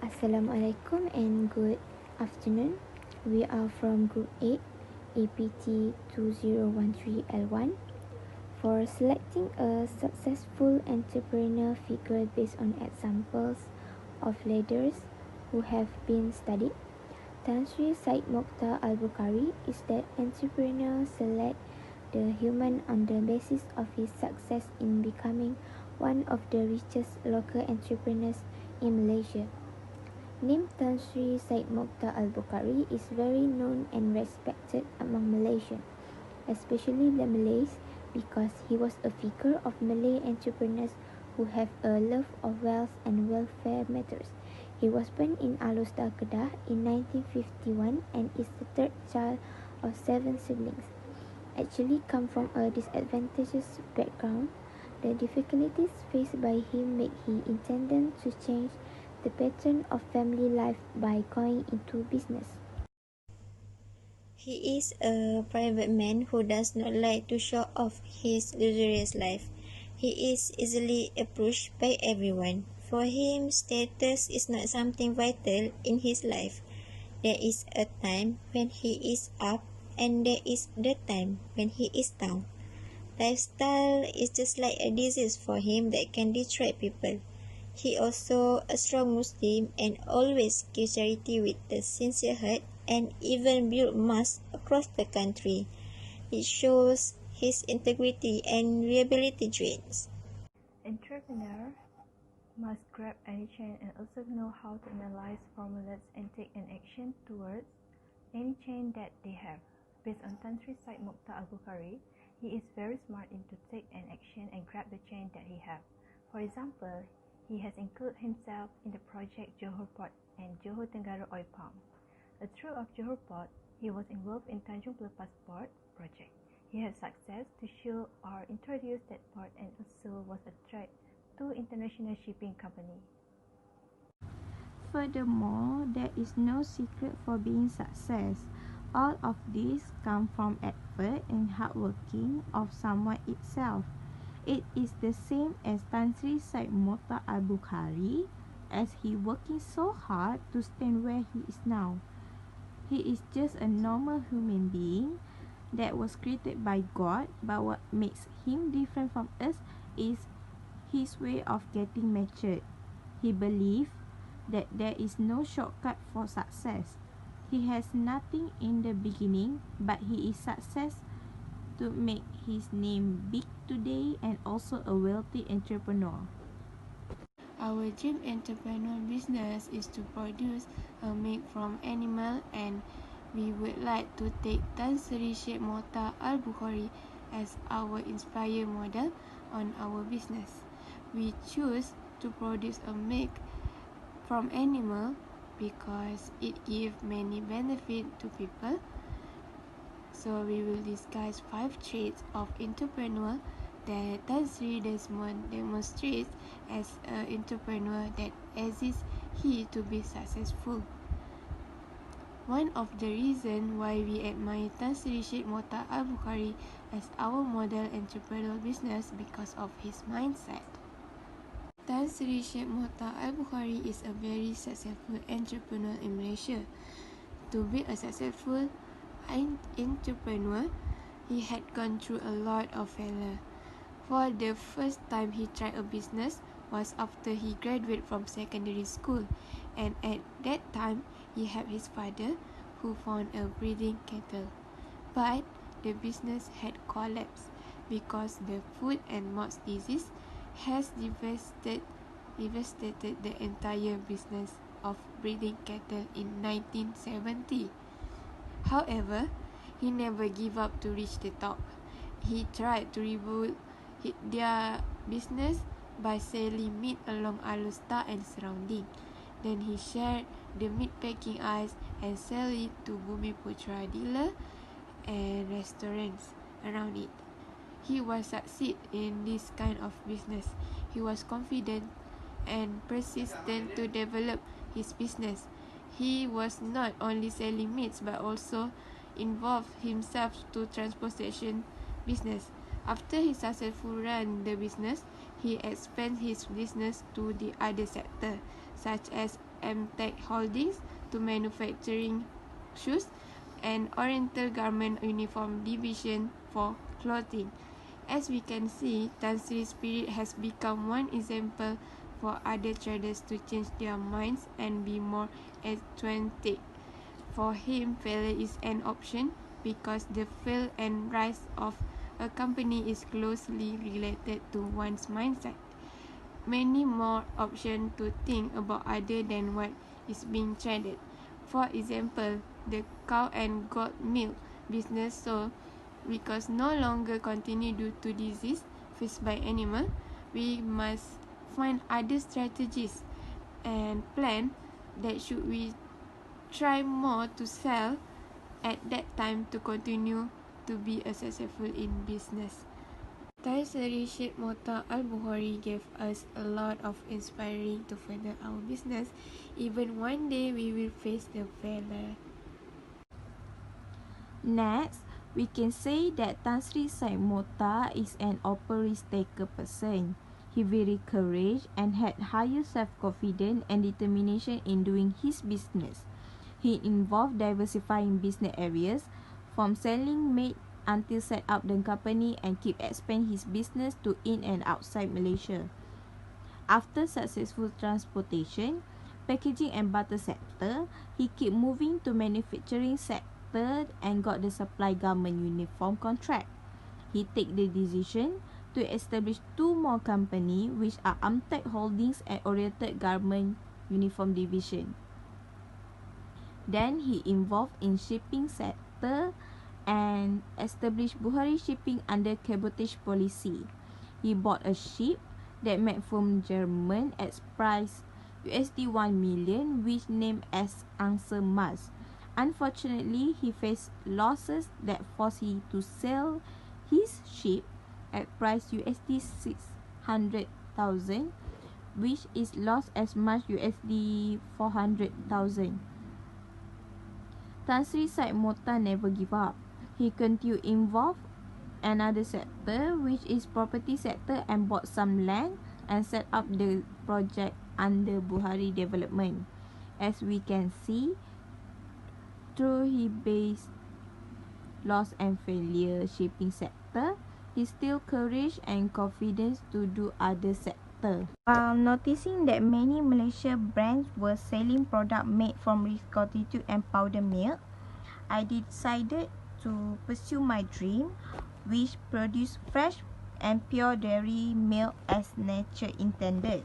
Assalamualaikum and good afternoon. We are from Group 8, Apt2013L1. For selecting a successful entrepreneur figure based on examples of leaders who have been studied, Tan Sri Said Mokhtar Al-Bukhari is that entrepreneur select the human on the basis of his success in becoming one of the richest local entrepreneurs in Malaysia. Name Tan Sri Said Mokhtar Al-Bukhari is very known and respected among Malaysians, especially the Malays, because he was a figure of Malay entrepreneurs who have a love of wealth and welfare matters. He was born in Alustar, Kedah in 1951 and is the third child of 7 siblings. Actually come from a disadvantageous background. The difficulties faced by him made he intended to change the pattern of family life by going into business. He is a private man who does not like to show off his luxurious life. He is easily approached by everyone. For him, status is not something vital in his life. There is a time when he is up and there is the time when he is down. Lifestyle is just like a disease for him that can destroy people. He also a strong Muslim and always gives charity with a sincere heart and even build mosques across the country. It shows his integrity and reliability traits. Entrepreneur must grab any change and also know how to analyze formulas and take an action towards any change that they have. Based on Tan Sri Said Mokhtar Al-Bukhari, he is very smart in to take an action and grab the change that he have. For example, he has included himself in the project Johor Port and Johor Tenggara Oil Palm. Through of Johor Port, he was involved in Tanjung Pelepas Port project. He had success to show or introduce that port and also was a threat to international shipping company. Furthermore, there is no secret for being success. All of this come from effort and hardworking of someone itself. It is the same as Tan Sri Said Mokhtar Al-Bukhari, as he working so hard to stand where he is now. He is just a normal human being that was created by God, but what makes him different from us is his way of getting matured. He believes that there is no shortcut for success. He has nothing in the beginning, but he is success to make his name big today and also a wealthy entrepreneur. Our dream entrepreneur business is to produce a milk from animal, and we would like to take Tan Sri Said Mokhtar Al-Bukhari as our inspire model on our business. We choose to produce a milk from animal because it gives many benefits to people. So we will discuss 5 traits of entrepreneur that Tan Sri demonstrates as an entrepreneur that assists he to be successful. One of the reasons why we admire Tan Sri Said Mokhtar Al-Bukhari as our model entrepreneur business because of his mindset. Tan Sri Said Mokhtar Al-Bukhari is a very successful entrepreneur in Malaysia. To be a successful entrepreneur, he had gone through a lot of failure. For the first time he tried a business was after he graduated from secondary school, and at that time he helped his father who found a breeding cattle. But the business had collapsed because the foot and mouth disease has devastated the entire business of breeding cattle in 1970. However, he never gave up to reach the top. He tried to rebuild their business by selling meat along Alustar and surrounding. Then he shared the meat packing ice and sell it to Bumi Putra dealer and restaurants around it. He was succeed in this kind of business. He was confident and persistent to develop his business. He was not only selling meats but also involved himself to transportation business. After he successfully ran the business, he expanded his business to the other sector, such as Apt Holdings to manufacturing shoes, and Oriental Garment Uniform Division for clothing. As we can see, Tan Sri's spirit has become one example for other traders to change their minds and be more authentic. For him, failure is an option because the fall and rise of a company is closely related to one's mindset. Many more options to think about other than what is being traded. For example, the cow and goat milk business sold because no longer continue due to disease faced by animal. We must find other strategies and plan that should we try more to sell at that time to continue to be successful in business. Tan Sri Sheikh Mota Al-Bukhari gave us a lot of inspiring to further our business. Even one day we will face the failure. Next, we can say that Tan Sri Sheikh Mota is an opportunity-taker person. He very courage and had higher self-confidence and determination in doing his business. He involved diversifying business areas from selling meat until set up the company and keep expand his business to in and outside Malaysia. After successful transportation, packaging and butter sector, he keep moving to manufacturing sector and got the supply garment uniform contract. He take the decision to establish two more company which are Apt Holdings and Oriental Garment Uniform Division. Then he involved in shipping sector and established Bukhari Shipping under cabotage policy. He bought a ship that made from German at price USD 1 million which named as Answer Mas. Unfortunately, he faced losses that forced him to sell his ship at price USD 600,000 which is lost as much USD 400,000. Tan Sri Sheikh Mota never give up. He continued involved another sector which is property sector and bought some land and set up the project under Bukhari Development. As we can see, through his base loss and failure shipping sector, he still courage and confidence to do other sector. While noticing that many Malaysia brands were selling product made from reconstituted and powder milk, I decided to pursue my dream, which produce fresh and pure dairy milk as nature intended.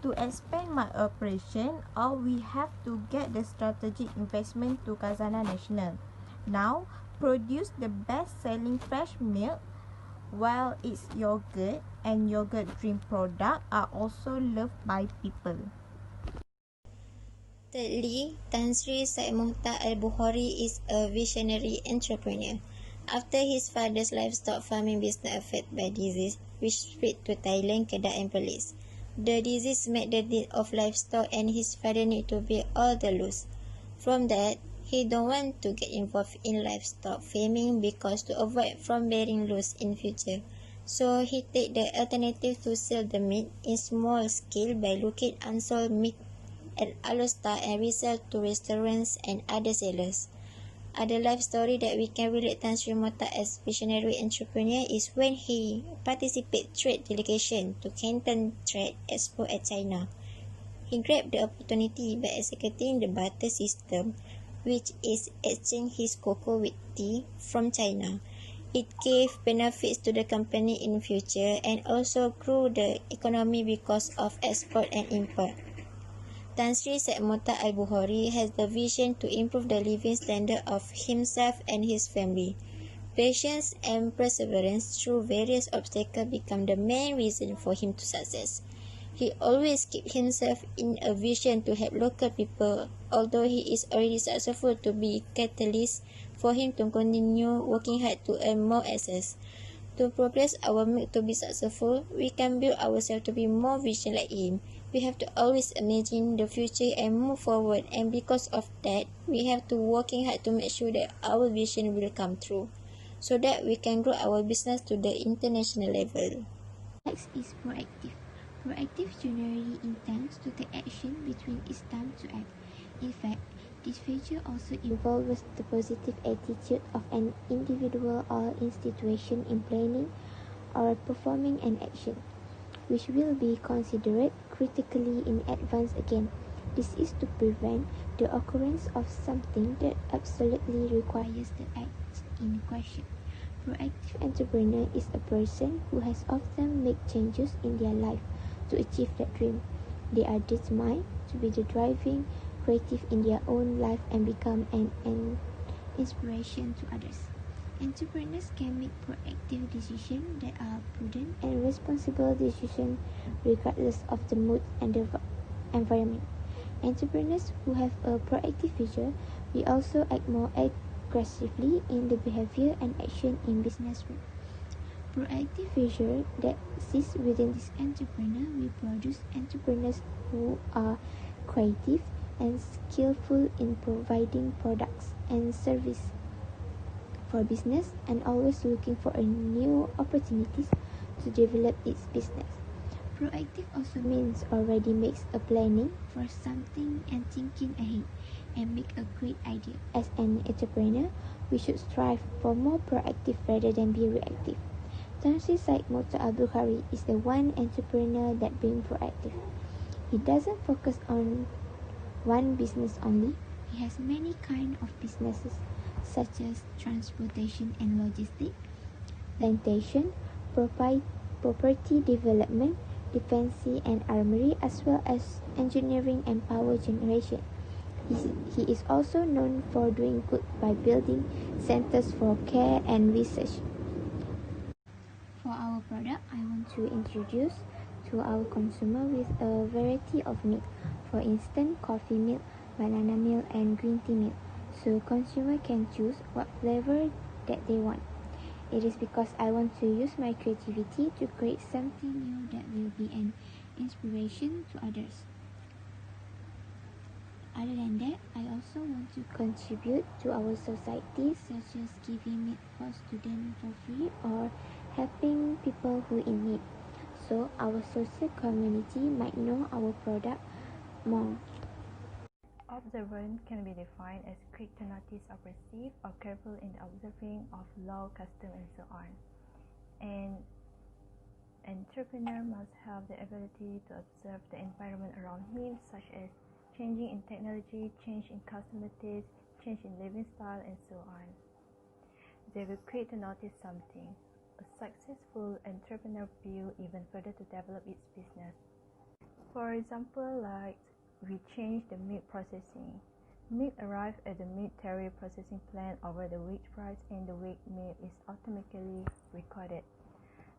To expand my operation, all we have to get the strategic investment to Khazanah National. Now, produce the best-selling fresh milk, while its yogurt and yogurt drink product are also loved by people. Thirdly, Tan Sri Sheikh Mota Al-Bukhari is a visionary entrepreneur. After his father's livestock farming business affected by disease, which spread to Thailand, Kedah and Perlis, the disease made the need of livestock and his father need to bear all the loss. From that, he don't want to get involved in livestock farming because to avoid from bearing loss in future. So he take the alternative to sell the meat in small scale by looking unsold meat at Alostar and resell to restaurants and other sellers. Other life story that we can relate Tan Sri Mota as visionary entrepreneur is when he participated trade delegation to Canton Trade Expo at China. He grabbed the opportunity by executing the barter system, which is exchange his cocoa with tea from China. It gave benefits to the company in future and also grew the economy because of export and import. Tan Sri Sheikh Mota Al-Bukhari has the vision to improve the living standard of himself and his family. Patience and perseverance through various obstacles become the main reason for him to success. He always keeps himself in a vision to help local people, although he is already successful to be catalyst for him to continue working hard to earn more access. To progress our milk to be successful, we can build ourselves to be more vision like him. We have to always imagine the future and move forward, and because of that, we have to working hard to make sure that our vision will come true, so that we can grow our business to the international level. Next is proactive. Proactive generally intends to take action between it's time to act. In fact, this feature also involves the positive attitude of an individual or institution in planning or performing an action, which will be considered critically in advance again. This is to prevent the occurrence of something that absolutely requires the act in question. Proactive entrepreneur is a person who has often made changes in their life to achieve that dream. They are determined to be the driving creative in their own life and become an inspiration to others. Entrepreneurs can make proactive decisions that are prudent and responsible decisions regardless of the mood and the environment. Entrepreneurs who have a proactive vision will also act more aggressively in the behavior and action in business work. Proactive vision that sits within this entrepreneur will produce entrepreneurs who are creative and skillful in providing products and services for business and always looking for a new opportunities to develop its business. Proactive also means already makes a planning for something and thinking ahead and make a great idea. As an entrepreneur, we should strive for more proactive rather than be reactive. Tan Sri Syed Mokhtar Al-Bukhari is the one entrepreneur that being proactive. He doesn't focus on one business only. He has many kind of businesses such as transportation and logistics, plantation, property development, defense and armory, as well as engineering and power generation. He is also known for doing good by building centers for care and research. For our product, I want to introduce to our consumer with a variety of milk. For instance, coffee milk, banana milk, and green tea milk. So consumer can choose what flavor that they want. It is because I want to use my creativity to create something new that will be an inspiration to others. Other than that, I also want to contribute to our society, such as giving milk for students for free or helping people who in need. So our social community might know our product more. Observant can be defined as quick to notice or perceive or careful in the observing of law, custom, and so on. An entrepreneur must have the ability to observe the environment around him, such as changing in technology, change in customer taste, change in living style, and so on. They will quick to notice something. A successful entrepreneur will even further to develop its business. For example, like we change the milk processing. Milk arrives at the milk dairy processing plant over the which price and the weight milk is automatically recorded.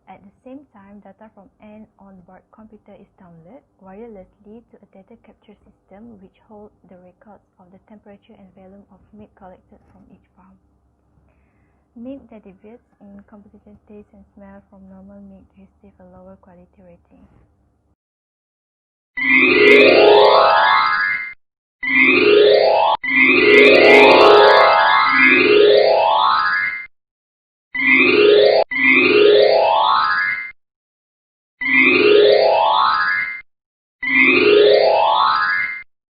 At the same time, data from an on-board computer is downloaded wirelessly to a data capture system which holds the records of the temperature and volume of milk collected from each farm. Milk that deviates in composition, taste, and smell from normal milk receive a lower quality rating.